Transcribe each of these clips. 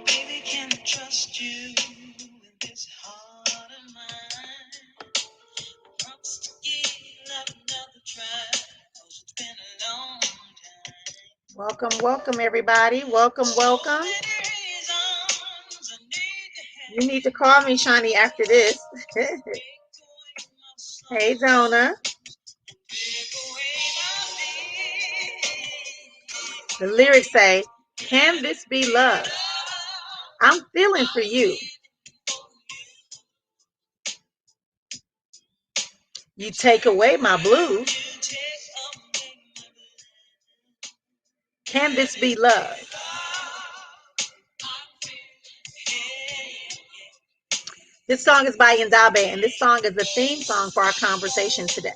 Baby, can I trust you with this heart of mine? Promise to give love another try, 'cause it's been a long time. Welcome, everybody. Welcome. You need to call me, Shawnee, after this. Hey, Jonah. The lyrics say, "Can this be love? I'm feeling for you. You take away my blues. Can this be love?" This song is by Ndabe, and this song is the theme song for our conversation today.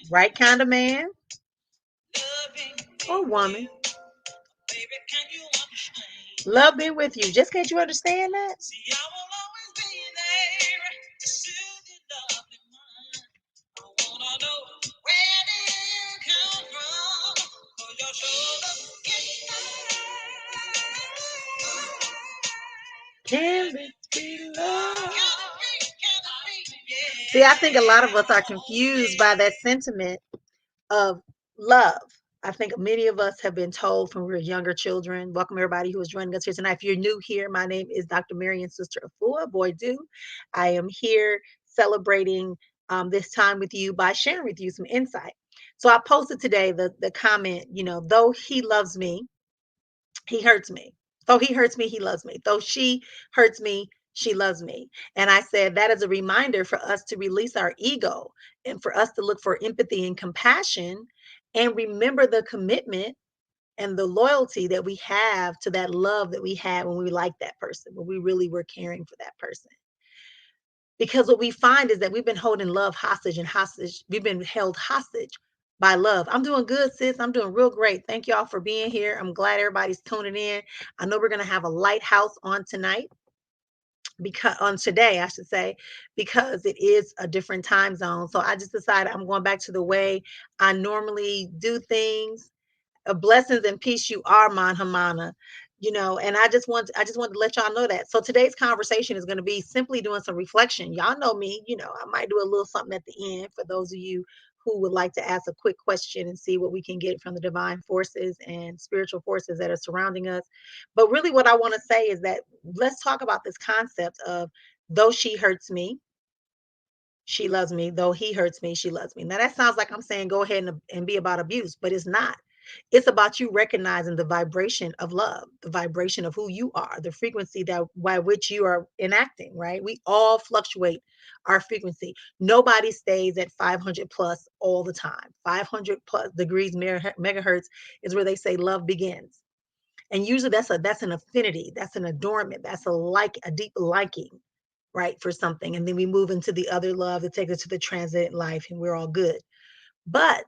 Right kind of man or woman. Love being with you. Just can't you understand that? Can this be love? See, I think a lot of us are confused by that sentiment of love. I think many of us have been told from we were younger children. Welcome everybody who is joining us here tonight. If you're new here, my name is Dr. Marrian Sista Efua. Boy, do I am here celebrating this time with you by sharing with you some insight. So I posted today the comment, though he loves me, he hurts me. Though he hurts me, he loves me. Though she hurts me, she loves me. And I said that is a reminder for us to release our ego and for us to look for empathy and compassion and remember the commitment and the loyalty that we have to that love that we had when we liked that person, when we really were caring for that person. Because what we find is that we've been holding love hostage and hostage. We've been held hostage by love. I'm doing good, sis. I'm doing real great. Thank y'all for being here. I'm glad everybody's tuning in. I know we're going to have a lighthouse on tonight, because on today, I should say, because it is a different time zone. So I just decided I'm going back to the way I normally do things. Blessings and peace you are, Manhamana. And I just want to let y'all know that. So today's conversation is going to be simply doing some reflection. Y'all know me, I might do a little something at the end for those of you who would like to ask a quick question and see what we can get from the divine forces and spiritual forces that are surrounding us. But really what I want to say is that let's talk about this concept of though she hurts me, she loves me. Though he hurts me, she loves me. Now that sounds like I'm saying go ahead and be about abuse, but it's not. It's about you recognizing the vibration of love, the vibration of who you are, the frequency that by which you are enacting, right? We all fluctuate our frequency. Nobody stays at 500 plus all the time. 500 plus degrees megahertz is where they say love begins. And usually that's an affinity, that's an adornment, that's a deep liking, right, for something. And then we move into the other love that takes us to the transcendent life, and we're all good. But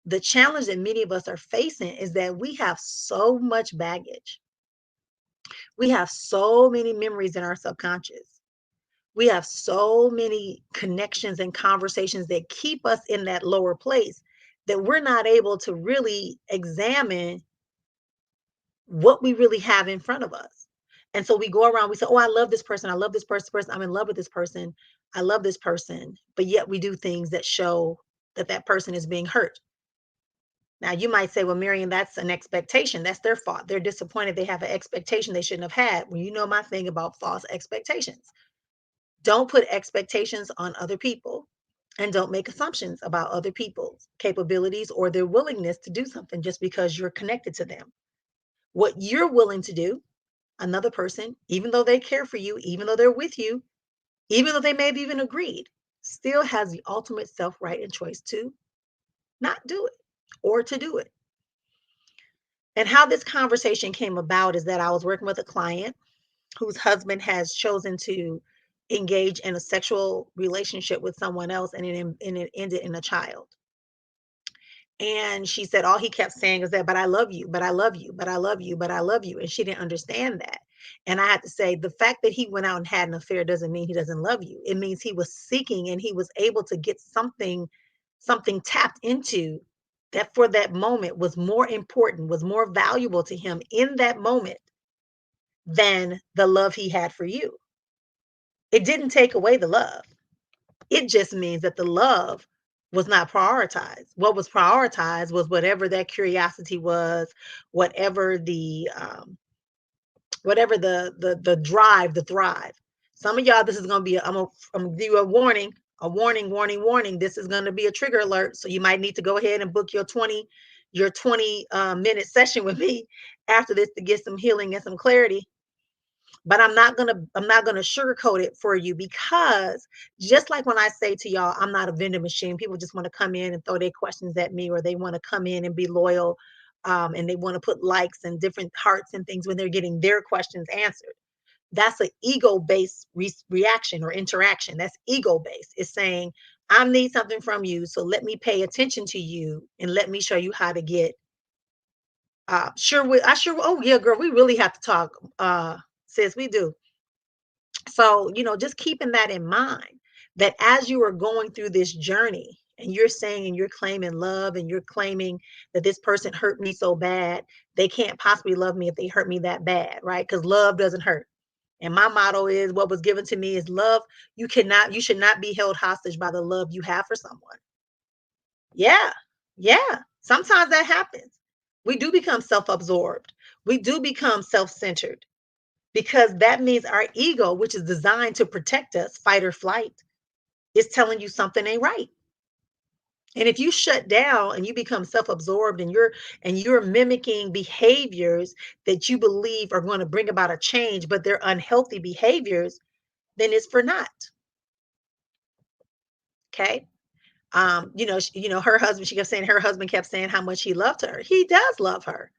the challenge that many of us are facing is that we have so much baggage. We have so many memories in our subconscious. We have so many connections and conversations that keep us in that lower place that we're not able to really examine what we really have in front of us. And so we go around, we say, oh, I love this person. I love this person. I'm in love with this person. I love this person. But yet we do things that show that that person is being hurt. Now, you might say, well, Miriam, that's an expectation. That's their fault. They're disappointed. They have an expectation they shouldn't have had. Well, you know my thing about false expectations. Don't put expectations on other people and don't make assumptions about other people's capabilities or their willingness to do something just because you're connected to them. What you're willing to do, another person, even though they care for you, even though they're with you, even though they may have even agreed, still has the ultimate self-right and choice to not do it or to do it. And how this conversation came about is that I was working with a client whose husband has chosen to engage in a sexual relationship with someone else, and it ended in a child. And she said all he kept saying is that, but I love you, but I love you, but I love you, but I love you. And she didn't understand that. And I had to say, the fact that he went out and had an affair doesn't mean he doesn't love you. It means he was seeking and he was able to get something tapped into that for that moment was more important, was more valuable to him in that moment than the love he had for you. It didn't take away the love. It just means that the love was not prioritized. What was prioritized was whatever that curiosity was, whatever the drive to thrive. Some of y'all, this is gonna be I'm gonna give you a warning. This is gonna be a trigger alert. So you might need to go ahead and book your 20 minute session with me after this to get some healing and some clarity. But I'm not gonna sugarcoat it for you, because just like when I say to y'all, I'm not a vending machine. People just want to come in and throw their questions at me, or they want to come in and be loyal, and they want to put likes and different hearts and things when they're getting their questions answered. That's an ego-based reaction or interaction. That's ego-based. It's saying, I need something from you, so let me pay attention to you and let me show you how to get. Oh yeah, girl, we really have to talk. Sis, we do. So, just keeping that in mind, that as you are going through this journey and you're saying and you're claiming love and you're claiming that this person hurt me so bad, they can't possibly love me if they hurt me that bad, right? Because love doesn't hurt. And my motto is, what was given to me is love. You should not be held hostage by the love you have for someone. Yeah. Yeah. Sometimes that happens. We do become self-absorbed. We do become self-centered, because that means our ego, which is designed to protect us, fight or flight, is telling you something ain't right. And if you shut down and you become self-absorbed and you're mimicking behaviors that you believe are going to bring about a change, but they're unhealthy behaviors, then it's for naught. Okay. Her husband, she kept saying her husband kept saying how much he loved her. He does love her.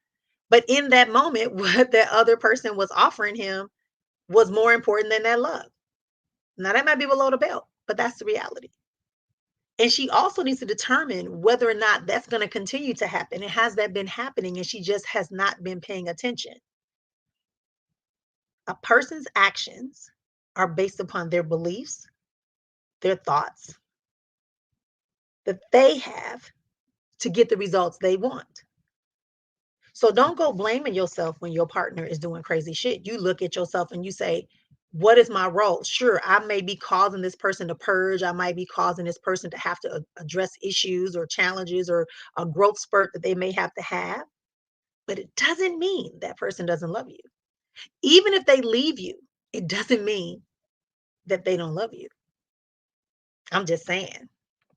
But in that moment, what that other person was offering him was more important than that love. Now, that might be below the belt, but that's the reality. And she also needs to determine whether or not that's going to continue to happen. And has that been happening? And she just has not been paying attention. A person's actions are based upon their beliefs, their thoughts that they have to get the results they want. So don't go blaming yourself when your partner is doing crazy shit. You look at yourself and you say, what is my role? Sure, I may be causing this person to purge. I might be causing this person to have to address issues or challenges or a growth spurt that they may have to have. But it doesn't mean that person doesn't love you. Even if they leave you, it doesn't mean that they don't love you. I'm just saying.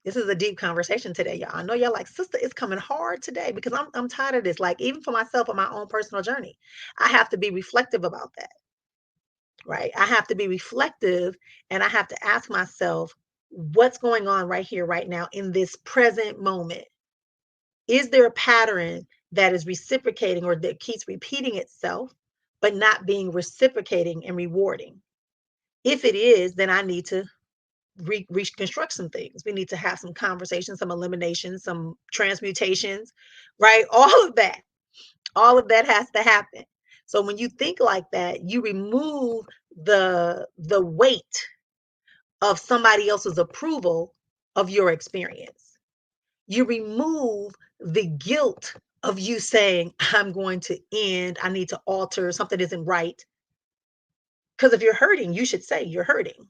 This is a deep conversation today, y'all. I know y'all like, sister, it's coming hard today, because I'm tired of this. Like, even for myself on my own personal journey, I have to be reflective about that, right? I have to be reflective, and I have to ask myself, what's going on right here, right now, in this present moment? Is there a pattern that is reciprocating or that keeps repeating itself, but not being reciprocating and rewarding? If it is, then I need to reconstruct some things. We need to have some conversations, some eliminations, some transmutations, right? All of that has to happen. So when you think like that, you remove the weight of somebody else's approval of your experience. You remove the guilt of you saying, I'm going to end, I need to alter, something isn't right. Because if you're hurting, you should say you're hurting.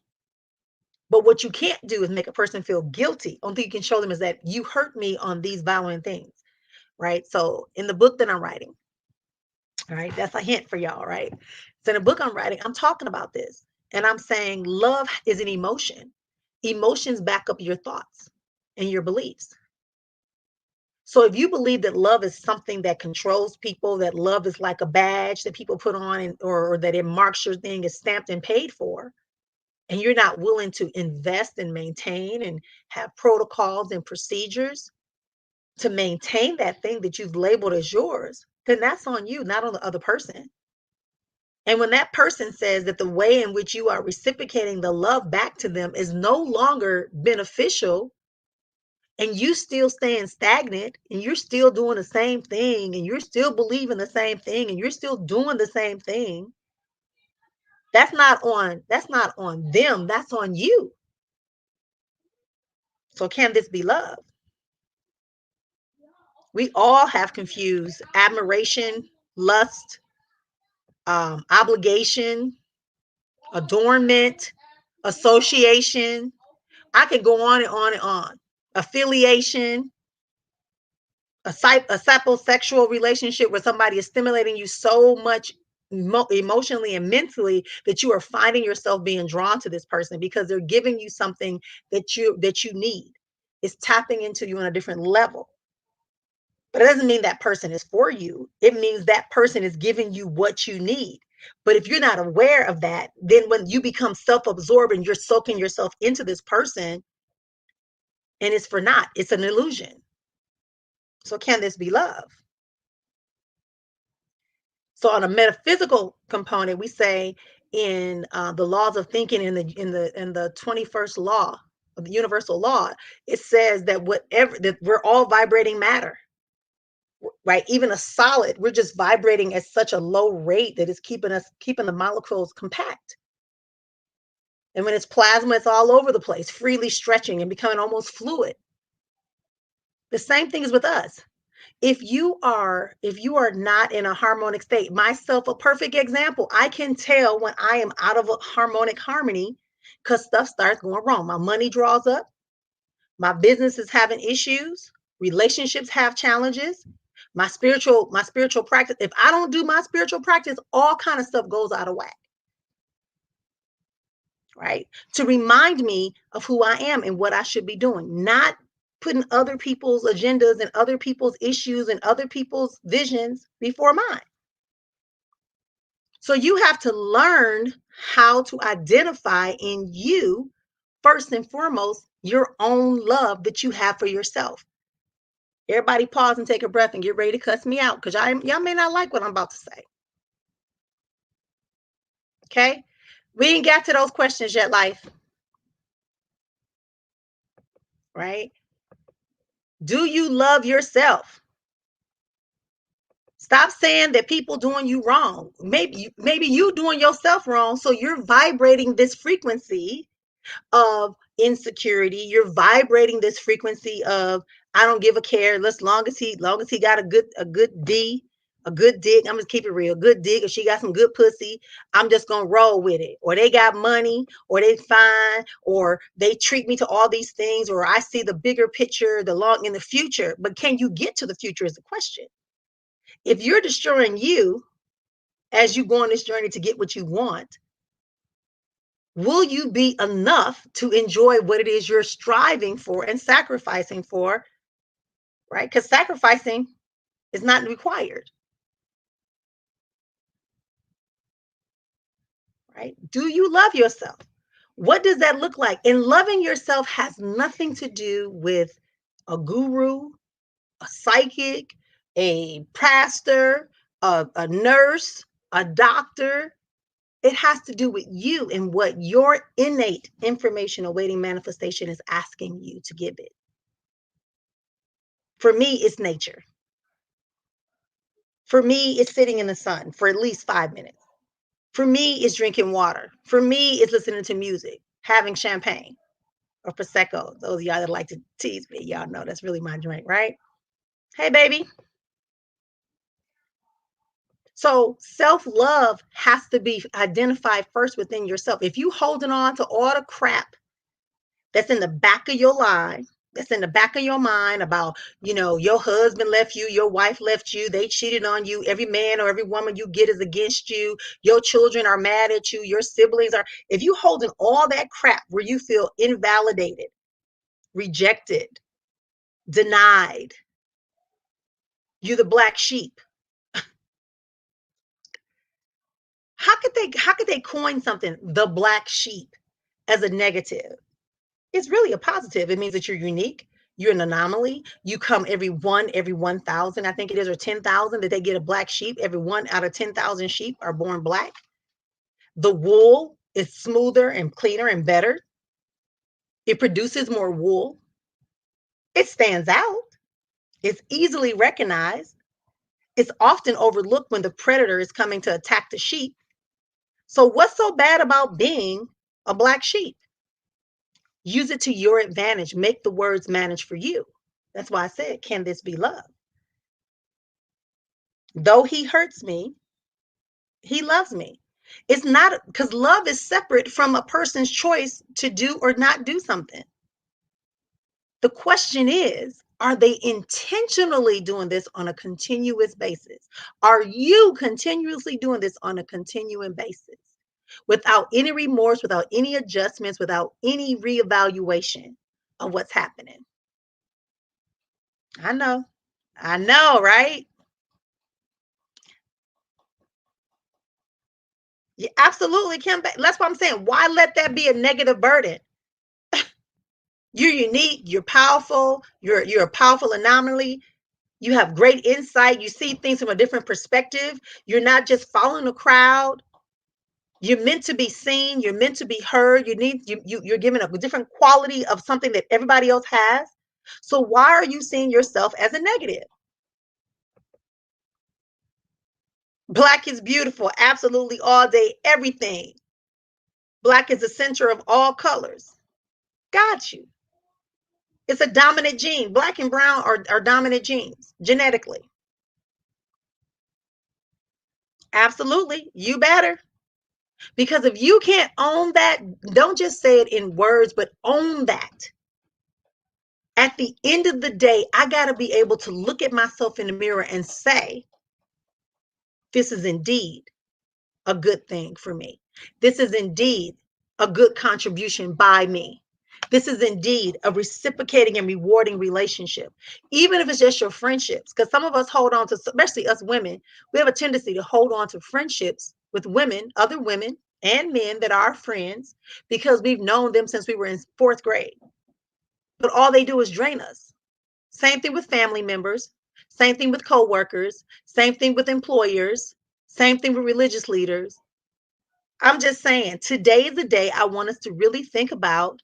But what you can't do is make a person feel guilty. Only thing you can show them is that you hurt me on these violent things, right? So in the book that I'm writing, all right, that's a hint for y'all, right? So in the book I'm writing, I'm talking about this, and I'm saying love is an emotion. Emotions back up your thoughts and your beliefs. So if you believe that love is something that controls people, that love is like a badge that people put on, or that it marks your thing, is stamped and paid for, and you're not willing to invest and maintain and have protocols and procedures to maintain that thing that you've labeled as yours, then that's on you, not on the other person. And when that person says that the way in which you are reciprocating the love back to them is no longer beneficial, and you still staying stagnant, and you're still doing the same thing, and you're still believing the same thing, and you're still doing the same thing, That's not on them, that's on you. So can this be love? We all have confused admiration, lust, obligation, adornment, association. I could go on and on and on. Affiliation, a saposexual relationship where somebody is stimulating you so much emotionally and mentally that you are finding yourself being drawn to this person because they're giving you something that you need. It's tapping into you on a different level. But it doesn't mean that person is for you. It means that person is giving you what you need. But if you're not aware of that, then when you become self-absorbed and you're soaking yourself into this person, and it's for naught, it's an illusion. So can this be love? So on a metaphysical component, we say in the laws of thinking in the 21st law of the universal law, it says that we're all vibrating matter, right? Even a solid, we're just vibrating at such a low rate that it's keeping the molecules compact. And when it's plasma, it's all over the place, freely stretching and becoming almost fluid. The same thing is with us. If you are not in a harmonic state, myself a perfect example, I can tell when I am out of a harmonic harmony because stuff starts going wrong. My money draws up, my business is having issues, relationships have challenges, my spiritual practice, if I don't do my spiritual practice, all kind of stuff goes out of whack, right? To remind me of who I am and what I should be doing, not putting other people's agendas and other people's issues and other people's visions before mine. So you have to learn how to identify in you, first and foremost, your own love that you have for yourself. Everybody pause and take a breath and get ready to cuss me out because y'all may not like what I'm about to say. Okay? We ain't got to those questions yet, life, right? Do you love yourself? Stop saying that people doing you wrong. Maybe you doing yourself wrong, so you're vibrating this frequency of insecurity. You're vibrating this frequency of I don't give a care. Long as he got a good dick. I'm gonna keep it real. Good dick. If she got some good pussy, I'm just gonna roll with it. Or they got money, or they fine, or they treat me to all these things, or I see the bigger picture, the long in the future. But can you get to the future is the question. If you're destroying you as you go on this journey to get what you want, will you be enough to enjoy what it is you're striving for and sacrificing for, right? Because sacrificing is not required, right? Do you love yourself? What does that look like? And loving yourself has nothing to do with a guru, a psychic, a pastor, a nurse, a doctor. It has to do with you and what your innate information awaiting manifestation is asking you to give it. For me, it's nature. For me, it's sitting in the sun for at least 5 minutes. For me, it's drinking water. For me, it's listening to music, having champagne or Prosecco. Those of y'all that like to tease me, y'all know that's really my drink, right? Hey, baby. So self-love has to be identified first within yourself. If you holding on to all the crap that's in the back of your line, that's in the back of your mind about, your husband left you, your wife left you, they cheated on you, every man or every woman you get is against you, your children are mad at you, your siblings are, if you holding all that crap where you feel invalidated, rejected, denied, you're the black sheep. How could they coin something, the black sheep, as a negative? It's really a positive. It means that you're unique. You're an anomaly. You come every 1,000, I think it is, or 10,000 that they get a black sheep. Every one out of 10,000 sheep are born black. The wool is smoother and cleaner and better. It produces more wool. It stands out. It's easily recognized. It's often overlooked when the predator is coming to attack the sheep. So what's so bad about being a black sheep? Use it to your advantage. Make the words manage for you. That's why I said, can this be love? Though he hurts me, he loves me. It's not, because love is separate from a person's choice to do or not do something. The question is, are they intentionally doing this on a continuous basis? Are you continuously doing this on a continuing basis without any remorse, without any adjustments, without any reevaluation of what's happening? I know. I know, right? You absolutely can. That's what I'm saying. Why let that be a negative burden? You're unique, you're powerful, you're a powerful anomaly. You have great insight, you see things from a different perspective. You're not just following the crowd. You're meant to be seen, you're meant to be heard. You're given a different quality of something that everybody else has. So why are you seeing yourself as a negative? Black is beautiful, absolutely, all day, everything. Black is the center of all colors. Got you. It's a dominant gene. Black and brown are dominant genes genetically. Absolutely. You better. Because if you can't own that, don't just say it in words, but own that. At the end of the day, I got to be able to look at myself in the mirror and say, this is indeed a good thing for me. This is indeed a good contribution by me. This is indeed a reciprocating and rewarding relationship, even if it's just your friendships. Because some of us hold on to, especially us women, we have a tendency to hold on to friendships with women, other women, and men that are our friends because we've known them since we were in fourth grade. But all they do is drain us. Same thing with family members, same thing with coworkers, same thing with employers, same thing with religious leaders. I'm just saying, today is the day I want us to really think about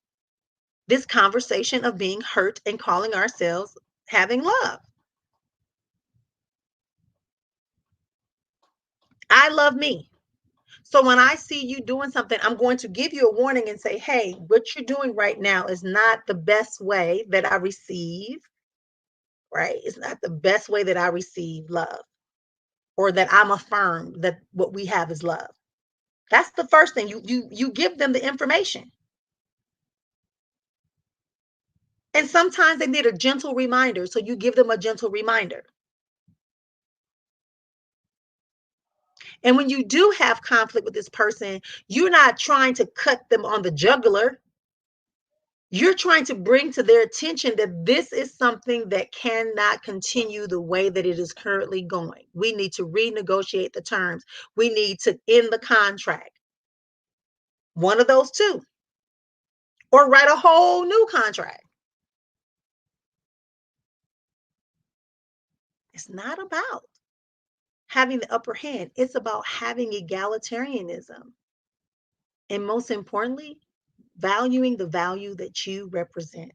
this conversation of being hurt and calling ourselves having love. I love me. So when I see you doing something, I'm going to give you a warning and say, hey, what you're doing right now is not the best way that I receive, right? It's not the best way that I receive love or that I'm affirmed that what we have is love. That's the first thing. You give them the information. And sometimes they need a gentle reminder. So you give them a gentle reminder. And when you do have conflict with this person, you're not trying to cut them on the jugular. You're trying to bring to their attention that this is something that cannot continue the way that it is currently going. We need to renegotiate the terms. We need to end the contract. One of those two. Or write a whole new contract. It's not about having the upper hand. It's about having egalitarianism. And most importantly, valuing the value that you represent.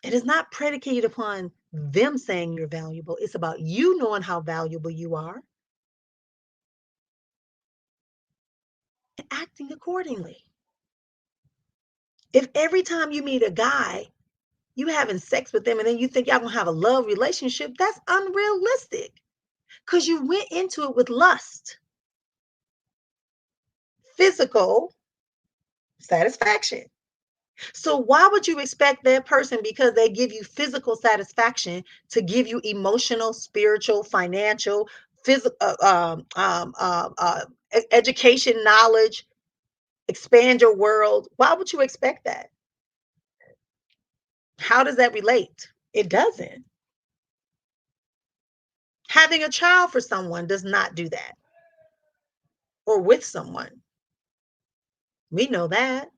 It is not predicated upon them saying you're valuable. It's about you knowing how valuable you are and acting accordingly. If every time you meet a guy, you having sex with them and then you think y'all gonna have a love relationship, that's unrealistic because you went into it with lust, physical satisfaction. So why would you expect that person, because they give you physical satisfaction, to give you emotional, spiritual, financial, physical, education, knowledge, expand your world? Why would you expect that? How does that relate? It doesn't. Having a child for someone does not do that, or with someone. We know that.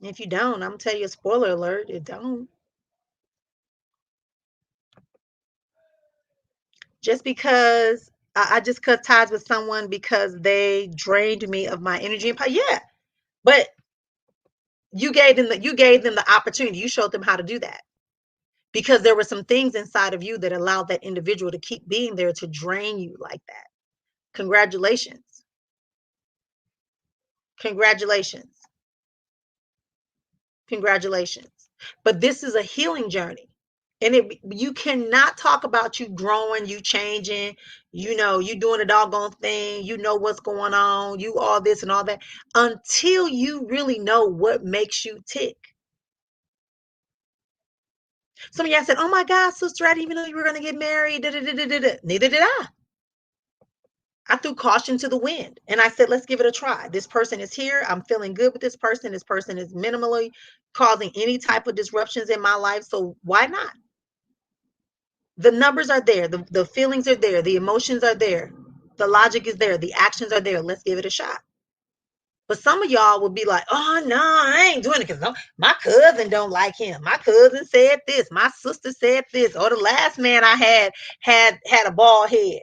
If you don't, I'm gonna tell you a spoiler alert, it don't. Just because I just cut ties with someone because they drained me of my energy and power. Yeah, but you gave them the opportunity. You showed them how to do that because there were some things inside of you that allowed that individual to keep being there to drain you like that. Congratulations. Congratulations. Congratulations. But this is a healing journey. And you cannot talk about you growing, you changing, you doing a doggone thing, what's going on, you all this and all that, until you really know what makes you tick. Some of y'all said, oh my God, sister, I didn't even know you were going to get married. Neither did I. I threw caution to the wind and I said, let's give it a try. This person is here. I'm feeling good with this person. This person is minimally causing any type of disruptions in my life. So why not? The numbers are there. The feelings are there. The emotions are there. The logic is there. The actions are there. Let's give it a shot. But some of y'all will be like, oh, no, I ain't doing it because my cousin don't like him. My cousin said this. My sister said this. Or the last man I had a bald head.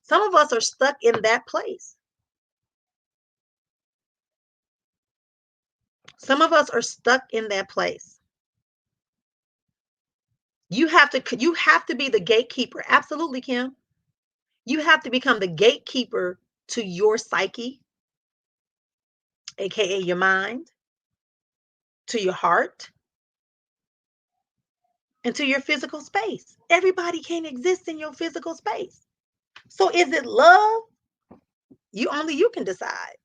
Some of us are stuck in that place. Some of us are stuck in that place. You have to be the gatekeeper. Absolutely, Kim. You have to become the gatekeeper to your psyche, aka your mind, to your heart, and to your physical space. Everybody can't exist in your physical space. So is it love? Only you can decide.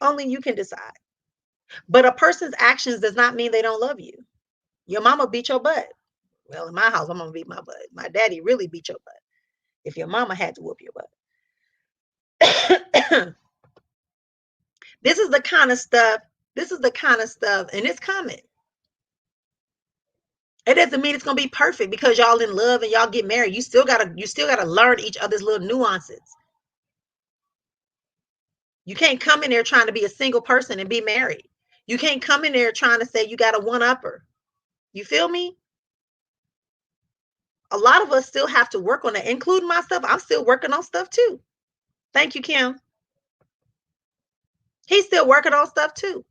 Only you can decide. But a person's actions does not mean they don't love you. Your mama beat your butt. Well, in my house, I'm gonna beat my butt. My daddy really beat your butt. If your mama had to whoop your butt. This is the kind of stuff, and it's coming. It doesn't mean it's gonna be perfect because y'all in love and y'all get married. You still gotta learn each other's little nuances. You can't come in there trying to be a single person and be married. You can't come in there trying to say you got a one-upper. You feel me? A lot of us still have to work on that, including myself. I'm still working on stuff too. Thank you, Kim. He's still working on stuff too.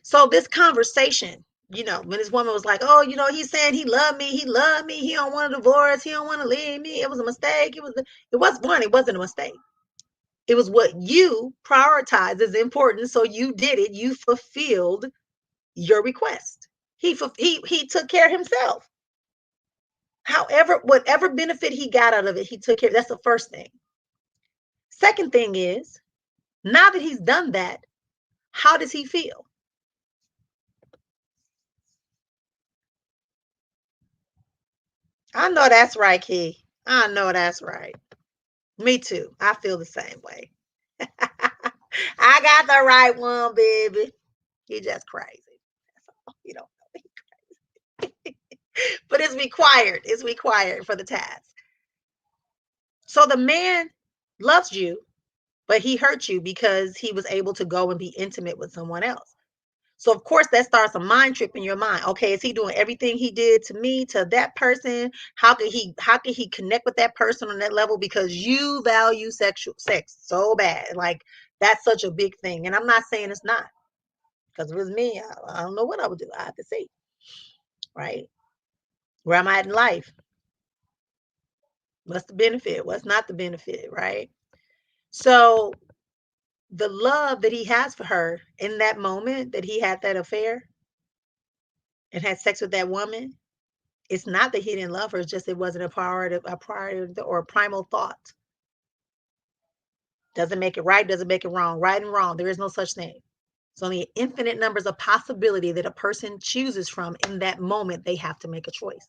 So this conversation, when this woman was like, oh, he's saying he loved me, he don't want a divorce, he don't want to leave me, it was a mistake, it wasn't a mistake. It was what you prioritized as important, so you did it. You fulfilled your request. He took care of himself. However, whatever benefit he got out of it, he took care. That's the first thing. Second thing is, now that he's done that, how does he feel? I know that's right, Key. I know that's right. Me too. I feel the same way. I got the right one, baby. He just crazy. You don't know. But it's required. It's required for the task. So the man loves you, but he hurt you because he was able to go and be intimate with someone else. So of course that starts a mind trip in your mind. Okay, is he doing everything he did to me, to that person? How could he connect with that person on that level? Because you value sex so bad. Like that's such a big thing. And I'm not saying it's not. Because if it was me, I don't know what I would do. I have to see. Right? Where am I at in life? What's the benefit? What's not the benefit? Right? So the love that he has for her in that moment that he had that affair and had sex with that woman, it's not that he didn't love her, it's just it wasn't a priority or a primal thought. Doesn't make it right, doesn't make it wrong. Right and wrong, there is no such thing. It's only infinite numbers of possibility that a person chooses from in that moment. They have to make a choice.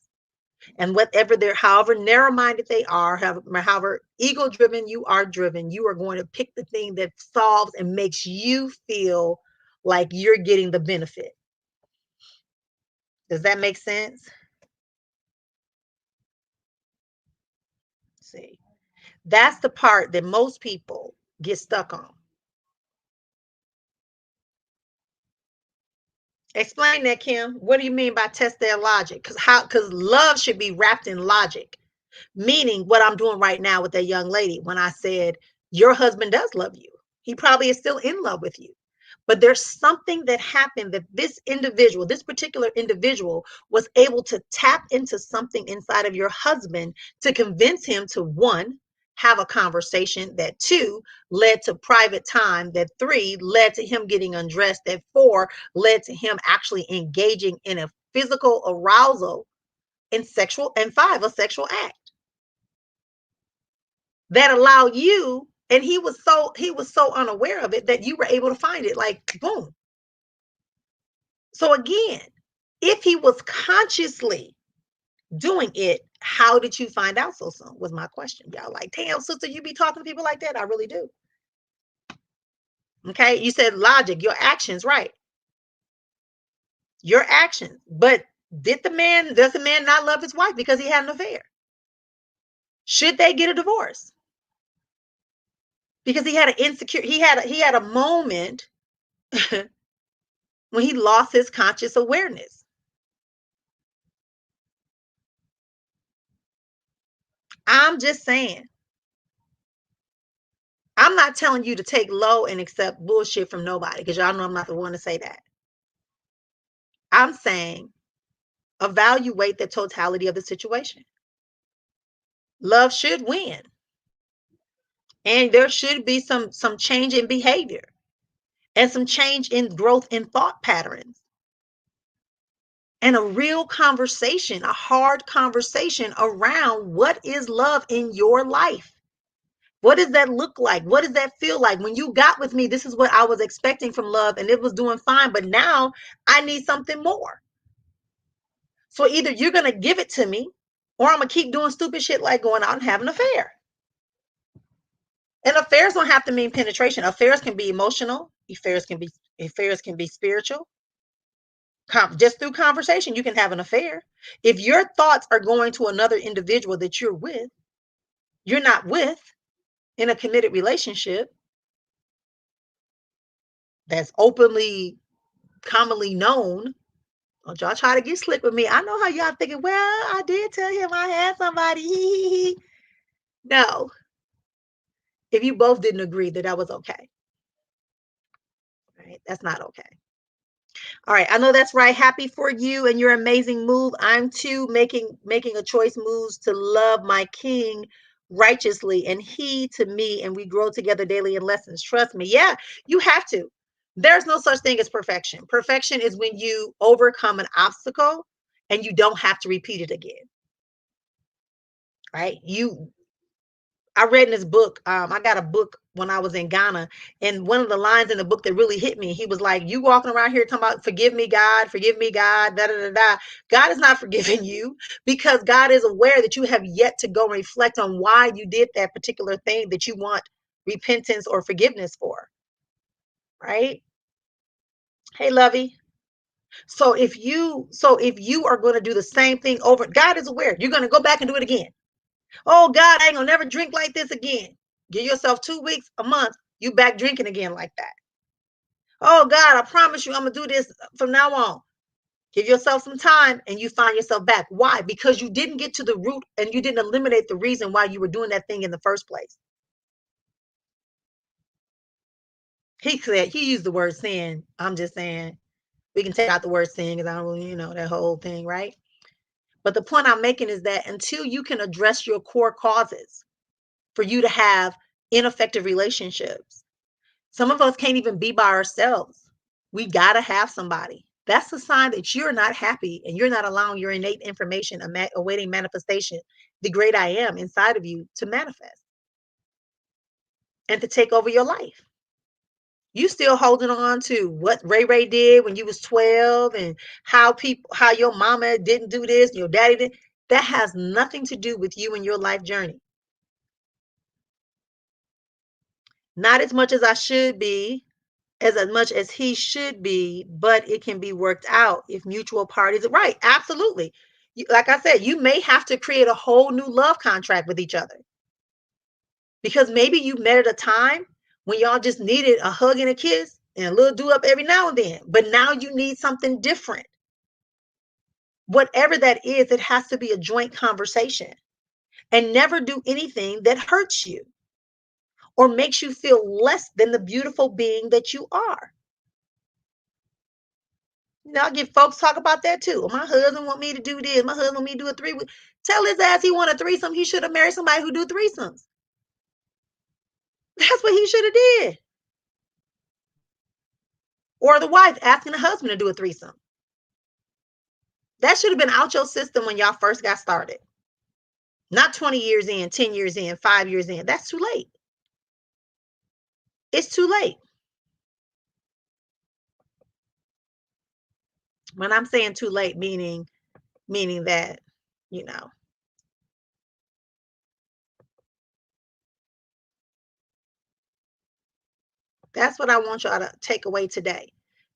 And however narrow-minded they are, however ego-driven you are going to pick the thing that solves and makes you feel like you're getting the benefit. Does that make sense? See, that's the part that most people get stuck on. Explain that, Kim. What do you mean by test their logic? Because love should be wrapped in logic. Meaning what I'm doing right now with that young lady when I said, your husband does love you. He probably is still in love with you. But there's something that happened that this individual, this particular individual, was able to tap into something inside of your husband to convince him to, one, have a conversation, that two, led to private time, that three, led to him getting undressed, that four, led to him actually engaging in a physical arousal and sexual, and five, a sexual act that allowed you, and he was so unaware of it that you were able to find it, like boom. So again, if he was consciously doing it, how did you find out so soon? Was my question. Y'all like, damn, sister, you be talking to people like that? I really do. Okay, you said logic, your actions, right? Your actions. But does the man not love his wife because he had an affair? Should they get a divorce? Because he had an insecure, he had a moment when he lost his conscious awareness. I'm just saying. I'm not telling you to take low and accept bullshit from nobody, because y'all know I'm not the one to say that. I'm saying evaluate the totality of the situation. Love should win. And there should be some change in behavior and some change in growth in thought patterns. And a real conversation, a hard conversation around what is love in your life. What does that look like? What does that feel like? When you got with me, this is what I was expecting from love, and it was doing fine, but now I need something more. So either you're going to give it to me, or I'm going to keep doing stupid shit like going out and having an affair. And affairs don't have to mean penetration. Affairs can be emotional. Affairs can be spiritual. Just through conversation, you can have an affair. If your thoughts are going to another individual that you're not with in a committed relationship that's openly, commonly known. Don't y'all try to get slick with me. I know how y'all thinking, well, I did tell him I had somebody. No. If you both didn't agree that was okay. Right? That's not okay. All right. I know that's right. Happy for you and your amazing move. I'm too making a choice moves to love my king righteously, and he to me, and we grow together daily in lessons. Trust me. Yeah, you have to. There's no such thing as perfection. Perfection is when you overcome an obstacle and you don't have to repeat it again. Right? I read in this book, I got a book when I was in Ghana, and one of the lines in the book that really hit me, he was like, you walking around here talking about forgive me, God, da da da da. God is not forgiving you, because God is aware that you have yet to go and reflect on why you did that particular thing that you want repentance or forgiveness for. Right? Hey, Lovey. So if you are going to do the same thing over, God is aware. You're going to go back and do it again. Oh God, I ain't gonna never drink like this again. Give yourself 2 weeks, a month, you back drinking again like that. Oh God, I promise you I'm gonna do this from now on. Give yourself some time and you find yourself back. Why? Because you didn't get to the root and you didn't eliminate the reason why you were doing that thing in the first place. He used the word sin. I'm just saying we can take out the word sin because I don't really, that whole thing, right? But the point I'm making is that until you can address your core causes for you to have ineffective relationships, some of us can't even be by ourselves. We got to have somebody. That's a sign that you're not happy and you're not allowing your innate information, awaiting manifestation, the great I am inside of you, to manifest and to take over your life. You still holding on to what Ray Ray did when you was 12 and how your mama didn't do this, your daddy did. That has nothing to do with you and your life journey. Not as much as I should be, as much as he should be, but it can be worked out if mutual parties are right. Absolutely. Like I said, you may have to create a whole new love contract with each other, because maybe you met at a time when y'all just needed a hug and a kiss and a little do up every now and then, but now you need something different. Whatever that is, it has to be a joint conversation, and never do anything that hurts you or makes you feel less than the beautiful being that you are. I get folks talk about that too. My husband want me to do this. My husband want me to do a three. Tell his ass he want a threesome. He should have married somebody who do threesomes. That's what he should have did. Or the wife asking the husband to do a threesome. That should have been out your system when y'all first got started. Not 20 years in, 10 years in, 5 years in. That's too late. It's too late. When I'm saying too late, meaning that, you know, that's what I want y'all to take away today.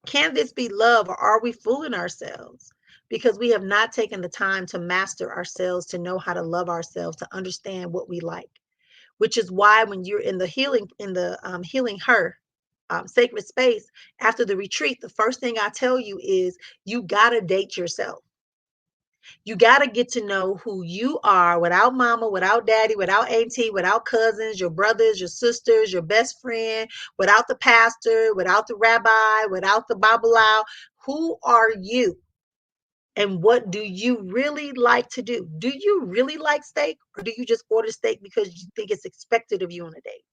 Can this be love, or are we fooling ourselves? Because we have not taken the time to master ourselves, to know how to love ourselves, to understand what we like. Which is why when you're in the healing her sacred space after the retreat, the first thing I tell you is you gotta date yourself. You got to get to know who you are without mama, without daddy, without auntie, without cousins, your brothers, your sisters, your best friend, without the pastor, without the rabbi, without the babalao. Who are you? And what do you really like to do? Do you really like steak, or do you just order steak because you think it's expected of you on a date?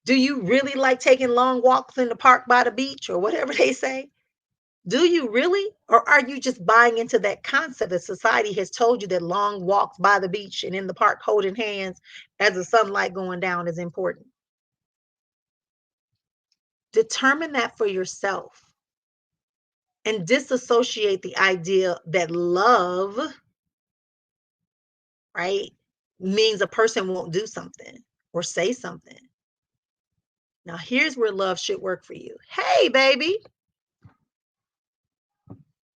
Do you really like taking long walks in the park by the beach or whatever they say? Do you really? Or are you just buying into that concept that society has told you that long walks by the beach and in the park holding hands as the sunlight going down is important? Determine that for yourself and disassociate the idea that love, right, means a person won't do something or say something. Now, here's where love should work for you. Hey, baby,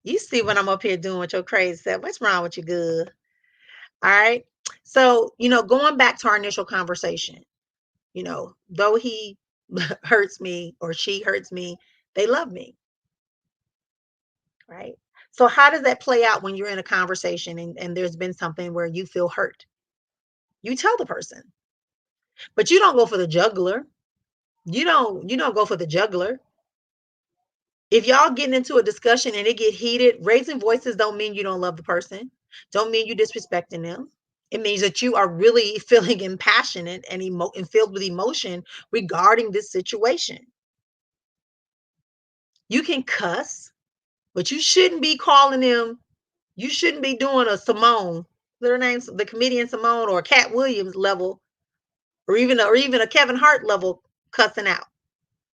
you see what I'm up here doing with your crazy self. What's wrong with you, good? All right. So, going back to our initial conversation, though he hurts me or she hurts me, they love me, right? So, how does that play out when you're in a conversation and there's been something where you feel hurt? You tell the person, but you don't go for the juggler. You don't go for the juggler. If y'all getting into a discussion and it get heated, raising voices don't mean you don't love the person. Don't mean you disrespecting them. It means that you are really feeling impassionate and filled with emotion regarding this situation. You can cuss, but you shouldn't be calling them. You shouldn't be doing a Simone, their name's the comedian Simone, or Cat Williams level, or even a Kevin Hart level cussing out.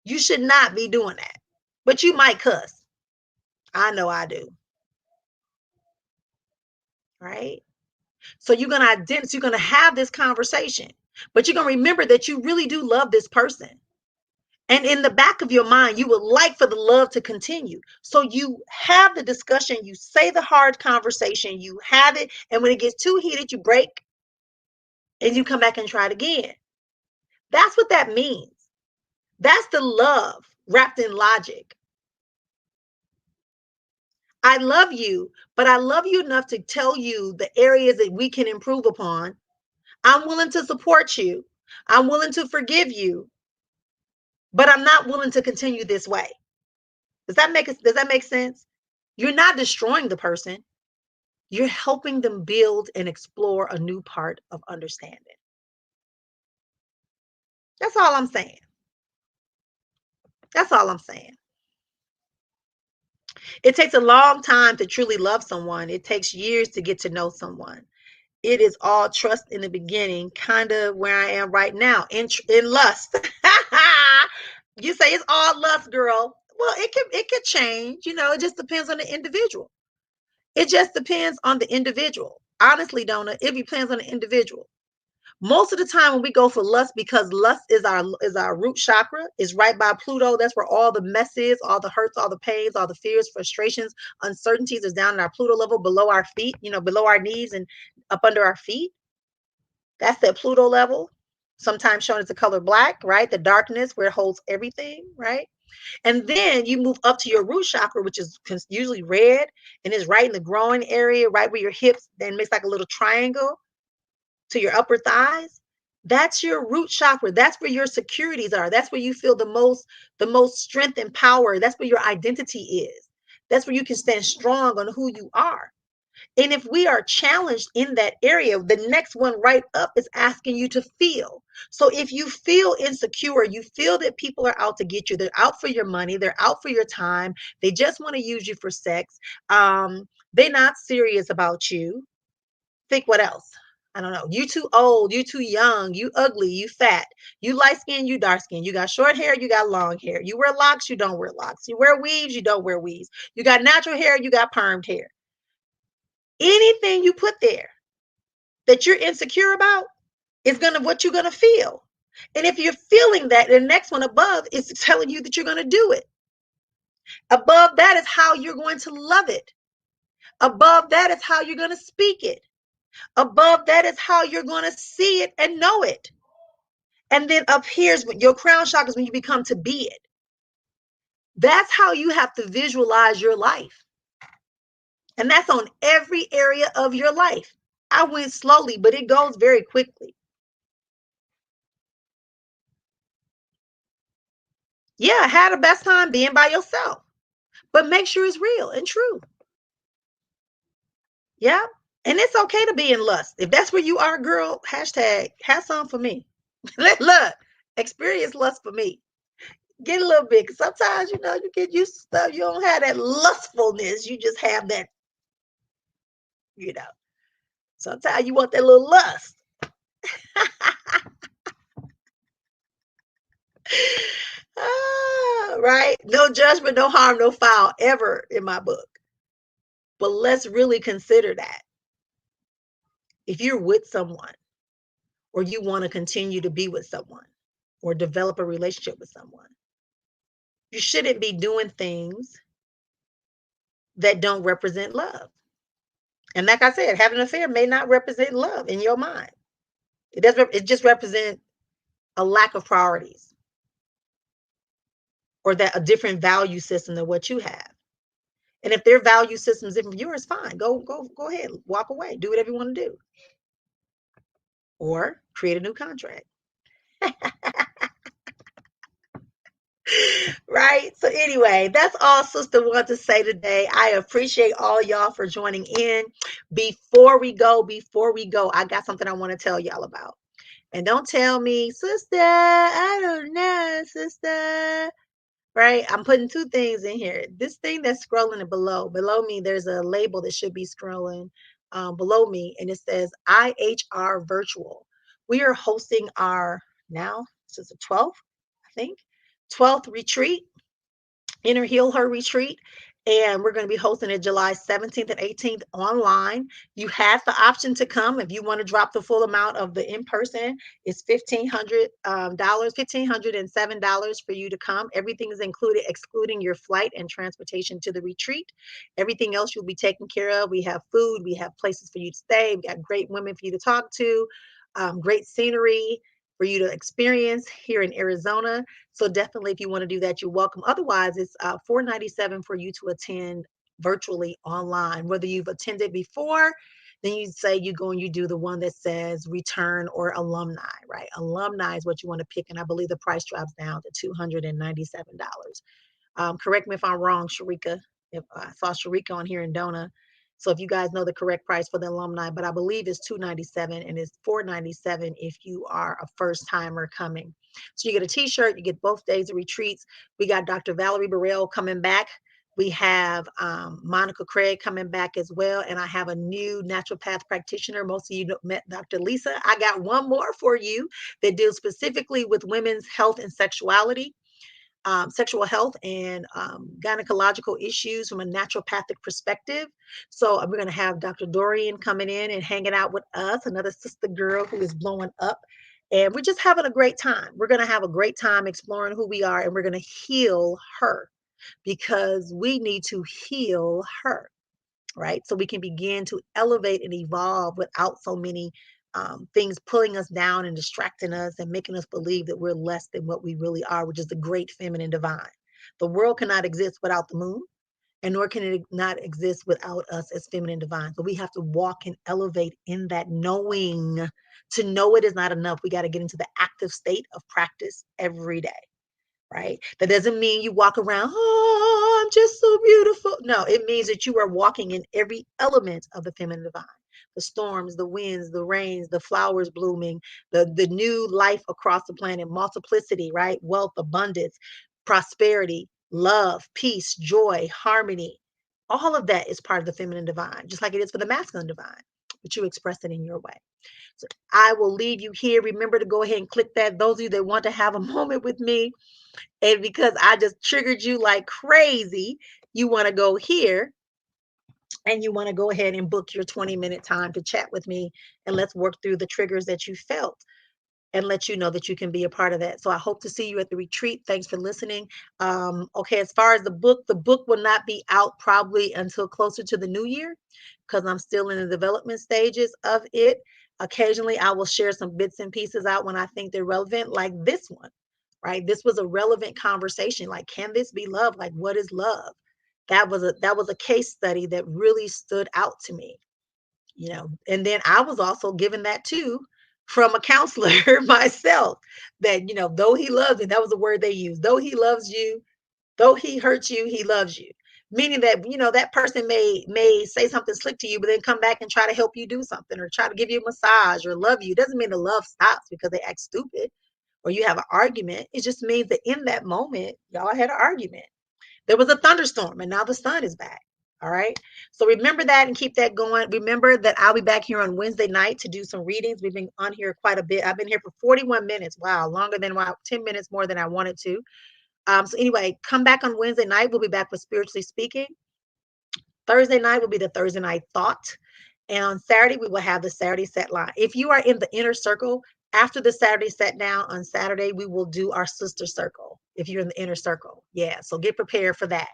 You should not be doing that. But you might cuss. I know I do. Right? So you're gonna have this conversation, but you're gonna remember that you really do love this person. And in the back of your mind, you would like for the love to continue. So you have the discussion, you say the hard conversation, you have it. And when it gets too heated, you break and you come back and try it again. That's what that means. That's the love wrapped in logic. I love you, but I love you enough to tell you the areas that we can improve upon. I'm willing to support you. I'm willing to forgive you, but I'm not willing to continue this way. Does that make sense? You're not destroying the person. You're helping them build and explore a new part of understanding. That's all I'm saying. That's all I'm saying. It takes a long time to truly love someone. It takes years to get to know someone. It is all trust in the beginning, kind of where I am right now in lust. You say it's all lust, girl. Well, it could change. It just depends on the individual. It just depends on the individual. Honestly, Donna, it depends on the individual. Most of the time when we go for lust, because lust is our root chakra, is right by Pluto. That's where all the mess is, all the hurts, all the pains, all the fears, frustrations, uncertainties is down in our Pluto level, below our feet, below our knees and up under our feet. That's that Pluto level, sometimes shown as the color black, right? The darkness where it holds everything, right? And then you move up to your root chakra, which is usually red and is right in the groin area, right where your hips then makes like a little triangle to your upper thighs. That's your root chakra. That's where your securities are. That's where you feel the most strength and power. That's where your identity is. That's where you can stand strong on who you are. And if we are challenged in that area, the next one right up is asking you to feel. So if you feel insecure, you feel that people are out to get you, they're out for your money, they're out for your time, they just want to use you for sex, they're not serious about you. Think what else? I don't know. You too old, you too young, you ugly, you fat, you light skin, you dark skin, you got short hair, you got long hair, you wear locks, you don't wear locks, you wear weaves, you don't wear weaves, you got natural hair, you got permed hair. Anything you put there that you're insecure about is gonna what you're gonna feel. And if you're feeling that, the next one above is telling you that you're gonna do it. Above that is how you're going to love it. Above that is how you're gonna speak it. Above that is how you're gonna see it and know it. And then up here's when your crown chakra is when you become to be it. That's how you have to visualize your life. And that's on every area of your life. I went slowly, but it goes very quickly. Yeah, have the best time being by yourself, but make sure it's real and true. Yeah. And it's okay to be in lust. If that's where you are, girl, hashtag have some for me. Look, experience lust for me. Get a little bit. 'Cause sometimes, you get used to stuff. You don't have that lustfulness. You just have that, you know. Sometimes you want that little lust. Right? No judgment, no harm, no foul ever in my book. But let's really consider that. If you're with someone or you want to continue to be with someone or develop a relationship with someone, you shouldn't be doing things that don't represent love. And like I said, having an affair may not represent love in your mind. It just represents a lack of priorities or that a different value system than what you have. And if their value system is different from yours, fine. Go ahead. Walk away. Do whatever you want to do. Or create a new contract. Right? So anyway, that's all Sister wanted to say today. I appreciate all y'all for joining in. Before we go, I got something I want to tell y'all about. And don't tell me, sister, I don't know, sister. Right? I'm putting two things in here. This thing that's scrolling below me, there's a label that should be scrolling below me, and it says IHR Virtual. We are hosting our now, this is the 12th, I think, 12th retreat. Inner Heal Her retreat. And we're going to be hosting it July 17th and 18th online. You have the option to come if you want to drop the full amount of the in-person. It's $1,500, $1,507 for you to come. Everything is included, excluding your flight and transportation to the retreat. Everything else you'll be taken care of. We have food, we have places for you to stay, we got great women for you to talk to, great scenery for you to experience here in Arizona. So definitely, if you want to do that, you're welcome. Otherwise, it's $497 for you to attend virtually online. Whether you've attended before, then you say you go and you do the one that says return or alumni, right? Alumni is what you want to pick, and I believe the price drops down to $297. Correct me if I'm wrong, Sharika. If I saw Sharika on here in Dona. So if you guys know the correct price for the alumni, but I believe it's $297 and it's $497 if you are a first timer coming. So you get a t-shirt, you get both days of retreats. We got Dr. Valerie Burrell coming back. We have Monica Craig coming back as well. And I have a new naturopath practitioner. Most of you met Dr. Lisa. I got one more for you that deals specifically with women's health and sexuality. Sexual health and gynecological issues from a naturopathic perspective. So we're going to have Dr. Dorian coming in and hanging out with us, another sister girl who is blowing up. And we're just having a great time. We're going to have a great time exploring who we are, and we're going to heal her because we need to heal her, right? So we can begin to elevate and evolve without so many things pulling us down and distracting us and making us believe that we're less than what we really are, which is the great feminine divine. The world cannot exist without the moon. and nor can it not exist without us as feminine divine. So we have to walk and elevate in that knowing. To know it is not enough. We got to get into the active state of practice every day, right? That doesn't mean you walk around, oh, I'm just so beautiful. No, it means that you are walking in every element of the feminine divine. The storms, the winds, the rains, the flowers blooming, the new life across the planet, multiplicity, right? Wealth, abundance, prosperity, love, peace, joy, harmony. All of that is part of the feminine divine, just like it is for the masculine divine, but you express it in your way. So I will leave you here. Remember to go ahead and click that. Those of you that want to have a moment with me, and because I just triggered you like crazy, you want to go here and you want to go ahead and book your 20-minute time to chat with me, and let's work through the triggers that you felt and let you know that you can be a part of that. So I hope to see you at the retreat. Thanks for listening. Okay, as far as the book will not be out probably until closer to the new year because I'm still in the development stages of it. Occasionally, I will share some bits and pieces out when I think they're relevant, like this one, right? This was a relevant conversation. Like, can this be love? Like, what is love? That was a case study that really stood out to me, and then I was also given that too from a counselor myself, that though he loves you, that was the word they used, though he loves you, though he hurts you, he loves you, meaning that that person may say something slick to you but then come back and try to help you do something or try to give you a massage or love you. It doesn't mean the love stops because they act stupid or you have an argument. It just means that in that moment y'all had an argument. There was a thunderstorm and now the sun is back. All right. So remember that and keep that going. Remember that I'll be back here on Wednesday night to do some readings. We've been on here quite a bit. I've been here for 41 minutes. Wow. Longer than 10 minutes more than I wanted to. So anyway, come back on Wednesday night. We'll be back with Spiritually Speaking. Thursday night will be the Thursday night thought. And on Saturday, we will have the Saturday set line. If you are in the inner circle, after the Saturday set down on Saturday, we will do our sister circle. If you're in the inner circle. Yeah. So get prepared for that.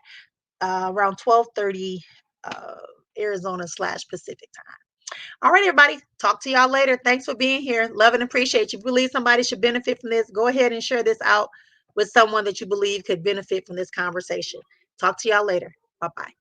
Around 12:30 uh, Arizona/Pacific time. All right, everybody. Talk to y'all later. Thanks for being here. Love and appreciate you. If you believe somebody should benefit from this, go ahead and share this out with someone that you believe could benefit from this conversation. Talk to y'all later. Bye-bye.